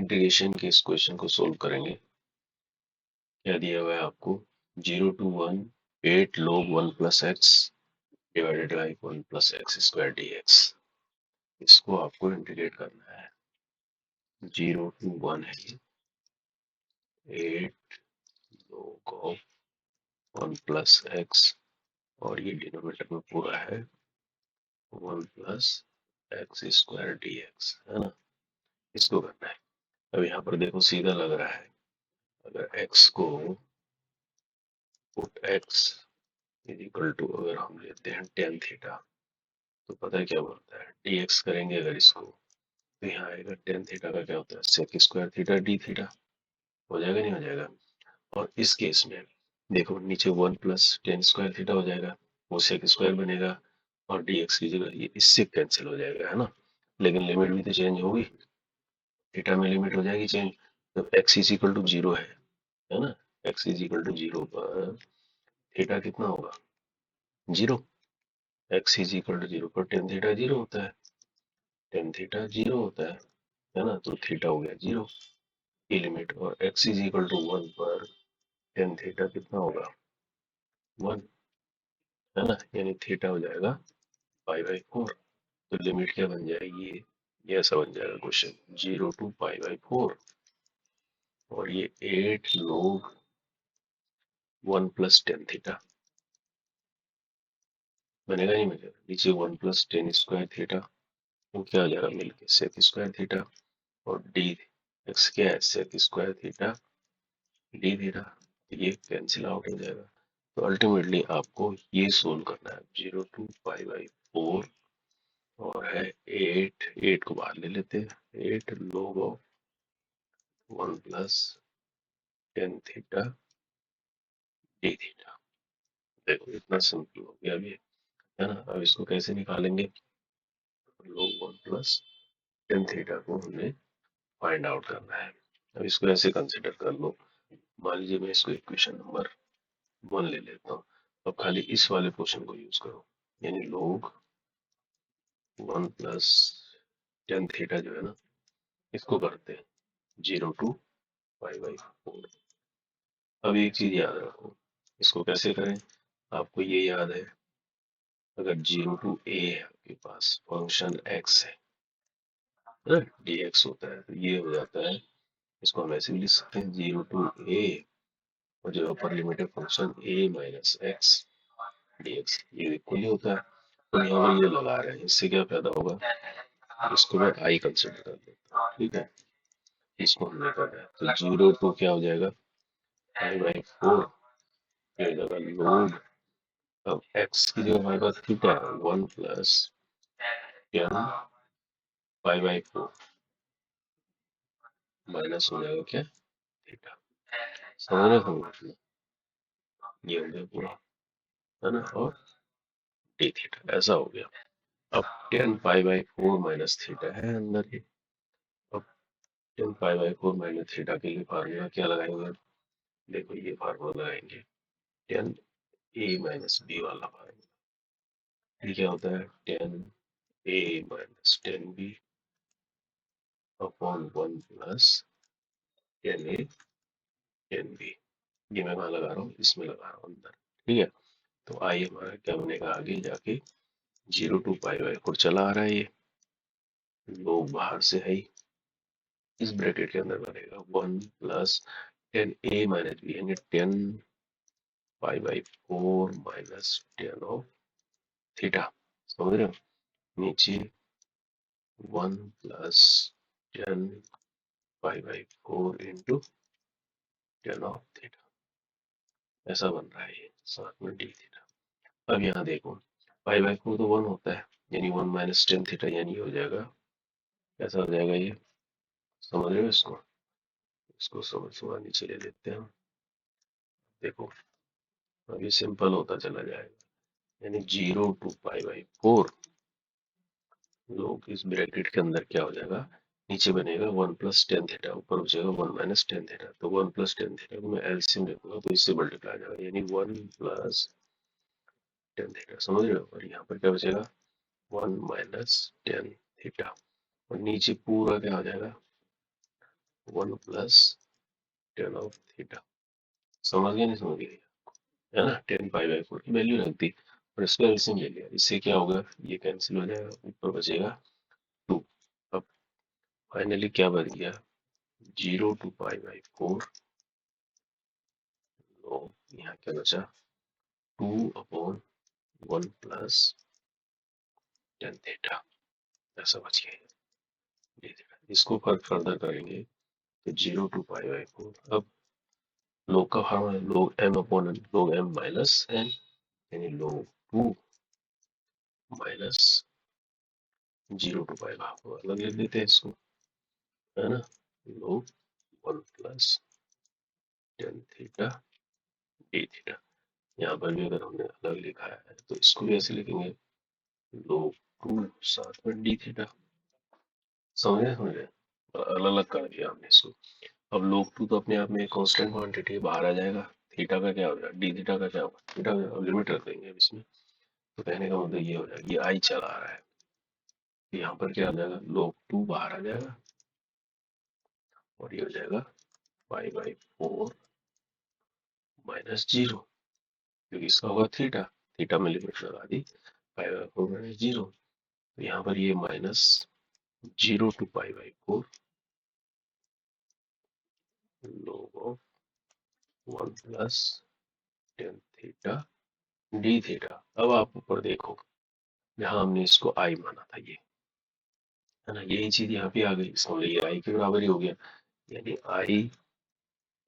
Integration के इस question को सोल्व करेंगे। क्या दिया हुआ है आपको 0 to 1 8 log 1 plus x divided by 1 plus x square dx। इसको आपको इंटीग्रेट करना है। 0 to 1 है 8 log of 1 plus x और ये डिनोमिनेटर में पूरा है 1 plus x square dx, है ना। इसको करना है। अब यहाँ पर देखो सीधा लग रहा है, अगर x को put x is equal to, अगर हम लेते हैं tan थीटा, तो पता है क्या बोलता है, dx करेंगे अगर इसको, तो यहाँ आएगा tan थीटा का क्या होता है sec square theta d theta. हो जाएगा नहीं हो जाएगा। और इस केस में देखो नीचे 1 प्लस tan स्क्वायर थीटा हो जाएगा, वो sec स्क्वायर बनेगा और dx की जगह ये इससे कैंसिल हो जाएगा, है ना। लेकिन लिमिट भी तो चेंज होगी, थीटा में लिमिट हो जाएगी चेंज। तो x इज इक्वल टू 0 है ना। x इज इक्वल टू 0 पर थीटा कितना होगा 0। x इज इक्वल टू 0 पर tan थीटा 0 होता है, tan थीटा 0 होता है ना। तो थीटा हो गया 0 की लिमिट, और x इज इक्वल टू 1 पर tan थीटा कितना होगा 1, है ना। यानी थीटा हो जाएगा पाई बाई 4। तो लिमिट क्या बन जाएगी, ये ऐसा बन जाएगा क्वेश्चन 0 टू पाई बाई 4। और ये 8 log 1 प्लस tan थीटा बनेगा नहीं बनेगा, नीचे 1 प्लस tan स्क्वायर थीटा, वो क्या हो जाएगा मिलके sec स्क्वायर थीटा, और डी एक्स क्या है sec square theta D theta, ये कैंसिल आउट हो जाएगा। तो अल्टीमेटली आपको ये सोल्व करना है 0 टू पाई बाई 4, और है 8 को बाहर ले लेते हैं, 8 log of 1 plus tan theta D theta. देखो इतना सिंपल हो गया अभी, है ना। अब इसको कैसे निकालेंगे, log 1 प्लस tan थीटा को हमें फाइंड आउट करना है। अब इसको ऐसे कंसिडर कर लो, मान लीजिए मैं इसको इक्वेशन नंबर 1 ले लेता हूँ। अब खाली इस वाले पोर्शन को यूज करो, यानी log 1 प्लस tan थीटा जो है ना, इसको करते हैं 0 टू पाई बाई 4। अब एक चीज याद रखो, इसको कैसे करें, आपको ये याद है, अगर 0 टू a है आपके पास फंक्शन x है ना, dx होता है, तो ये हो जाता है, इसको हम ऐसे भी लिख सकते हैं 0 टू a, और जो अपर लिमिट है function a minus x dx, ये इक्वल ही होता है। तो यहाँ पर ये लगा रहे हैं, इससे क्या फायदा होगा, इसको मैं आई कंसिडर कर लेता हूँ, ठीक है। इसको हमने करना है, तो 0 टू क्या हो जाएगा पाई बाई 4, ये हो जाएगा लोग, अब x की जगह हमारे पास थीटा है 1 plus tan pi by 4 minus हो जाएगा क्या थीटा। समझ रहे हो, ये हो गया पूरा, है ना। और डी थीटा ऐसा हो गया। अब tan pi by 4 minus theta है अंदर ही। अब tan pi by 4 minus theta के लिए फार्मूला क्या लगाएंगे, देखो ये फार्मूला लगाएंगे tan a माइनस बी वाला फार्मूला। ये क्या होता है tan a minus tan b upon 1 plus tan a tan b। ये मैं कहाँ लगा रहा हूँ, इसमें लगा रहा हूँ अंदर, ठीक है। तो आई हमारा क्या बनेगा आगे जाके 0 टू पाई बाई 4 चला आ रहा है, ये लोग बाहर से है ही, इस ब्रैकेट के अंदर बनेगा 1 plus tan a minus b, यानी tan pi by 4 minus tan of theta. समझ रहे हो, नीचे 1 plus tan pi by 4 into tan of theta, ऐसा बन रहा है ये साथ में डी थीटा। अब यहाँ देखो पाई बाई 4 तो 1 होता है, यानी 1 माइनस tan थीटा, यानी हो जाएगा, ऐसा हो जाएगा ये। समझ रहे हो इसको, इसको समझ थोड़ा नीचे ले लेते हैं। देखो अब ये सिंपल होता चला जाएगा, यानी 0 टू पाई बाई 4 लोग इस ब्रैकेट के अंदर क्या हो जाएगा, नीचे बनेगा 1 प्लस tan थीटा, ऊपर हो जाएगा 1 माइनस tan थीटा। तो 1 प्लस tan थीटा को मैं एलसीएम देखूंगा तो इससे मल्टीप्लाई हो जाएगा, यानी 1 प्लस tan थीटा। समझ रहे हो, और यहाँ पर क्या बचेगा 1 माइनस tan थीटा, और नीचे पूरा क्या हो जाएगा 1 प्लस टेन ऑफ थीटा। समझ गए नहीं समझ गए, है ना। 10 पाई/4 की वैल्यू रख दी और इसका एलसीएम ले लिया। इससे क्या होगा, ये कैंसिल हो जाएगा, ऊपर बचेगा 2। अब फाइनली क्या बच गया, 0 to π/4। तो यहाँ क्या बचा, 2/1 प्लस टेन थीटा, ऐसा बच गया। इसको फर्दर करेंगे तो 0 to π/4। अब लोग का फॉर्मूला लोग m/n, लोग m माइनस n, यानी लोग 2 माइनस 0 to π/4 अलग लिख देते हैं इसको, है ना। लोग 1 plus tan theta D theta. यहाँ पर भी अगर हमने अलग लिखा है तो इसको भी ऐसे लिखेंगे, लोग 2 साथ में डी थीटा। समझ रहे, अलग अलग कर दिया हमने इसको। अब लोग 2 तो अपने आप में कांस्टेंट क्वांटिटी बाहर आ जाएगा, थीटा का क्या होगा, डी थीटा का क्या होगा, थीटा का लिमिट रख देंगे अब इसमें। तो कहने का मतलब ये हो जाएगा, ये आई चला आ रहा है, तो यहाँ पर क्या आ जाएगा, लोग 2 बाहर आ जाएगा और ये हो जाएगा π/4 माइनस 0, क्योंकि इसका होगा थीटा, थीटा में लिमिट लगा दी, π/4 माइनस 0। तो यहाँ पर ये minus 0 to π/4 log of 1 plus tan theta D theta. अब आप ऊपर देखो, जहाँ हमने इसको आई माना था, ये है ना, यही चीज यहाँ पे आ गई, इसका मतलब ये आई के बराबर ही हो गया, यानी आई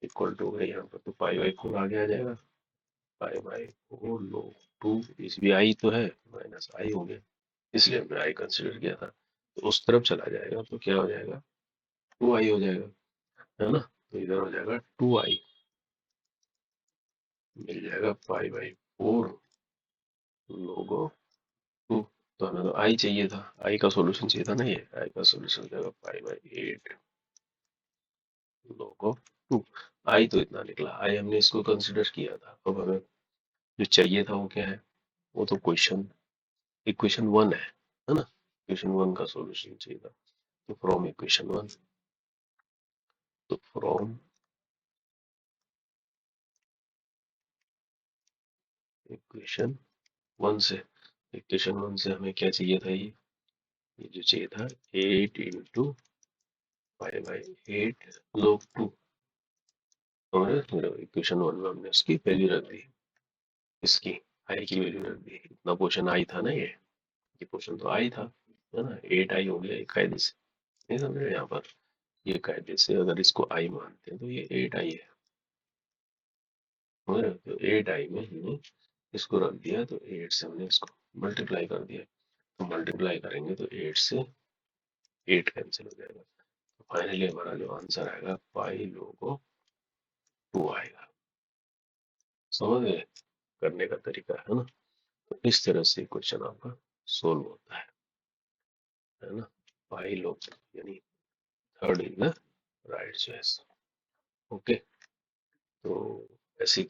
इक्वल टू हो गया यहाँ पर, तो π/4 आगे आ जाएगा, π/4 log 2, इस भी आई तो है, माइनस आई हो गया, इसलिए हमने आई कंसिडर किया था। तो उस तरफ चला जाएगा तो क्या हो जाएगा, 2i हो जाएगा, है ना। तो इधर हो जाएगा 2i, मिल जाएगा π/4 लोगो 2। तो हमें तो आई चाहिए था, आई का सॉल्यूशन चाहिए था ना, ये आई का सॉल्यूशन हो जाएगा π/8 लोगो 2। आई तो इतना निकला, आई हमने इसको कंसिडर किया था। अब हमें जो चाहिए था वो क्या है, वो तो इक्वेशन 1 है ना। इक्वेशन 1 का सॉल्यूशन चाहिए था, तो फ्रॉम इक्वेशन 1, तो फ्रॉम इक्वेशन 1 से, इक्वेशन 1 से हमें क्या चाहिए था, ये जो चाहिए था 8 इंटू π/8 log 2। और इक्वेशन 1 में हमने उसकी वैल्यू रख दी, इसकी आई की वैल्यू रख दी। इतना पोर्शन आई था ना, ये पोर्शन तो आई था, है ना। 8i हो गया एक कायदे से, नहीं समझ रहे यहाँ पर, ये कायदे से अगर इसको आई मानते हैं तो ये 8i है, समझ रहे हो? तो 8i में हमने इसको रख दिया, तो 8 से हमने इसको मल्टीप्लाई कर दिया, तो मल्टीप्लाई करेंगे तो 8 से 8 कैंसिल हो जाएगा। तो फाइनली हमारा जो आंसर आएगा पाई लोगो 2 आएगा। समझ गए करने का तरीका, है ना। तो इस तरह से क्वेश्चन आपका सोल्व होता है ना। पाई लोग यानी third is the right choice. Okay, तो ऐसे की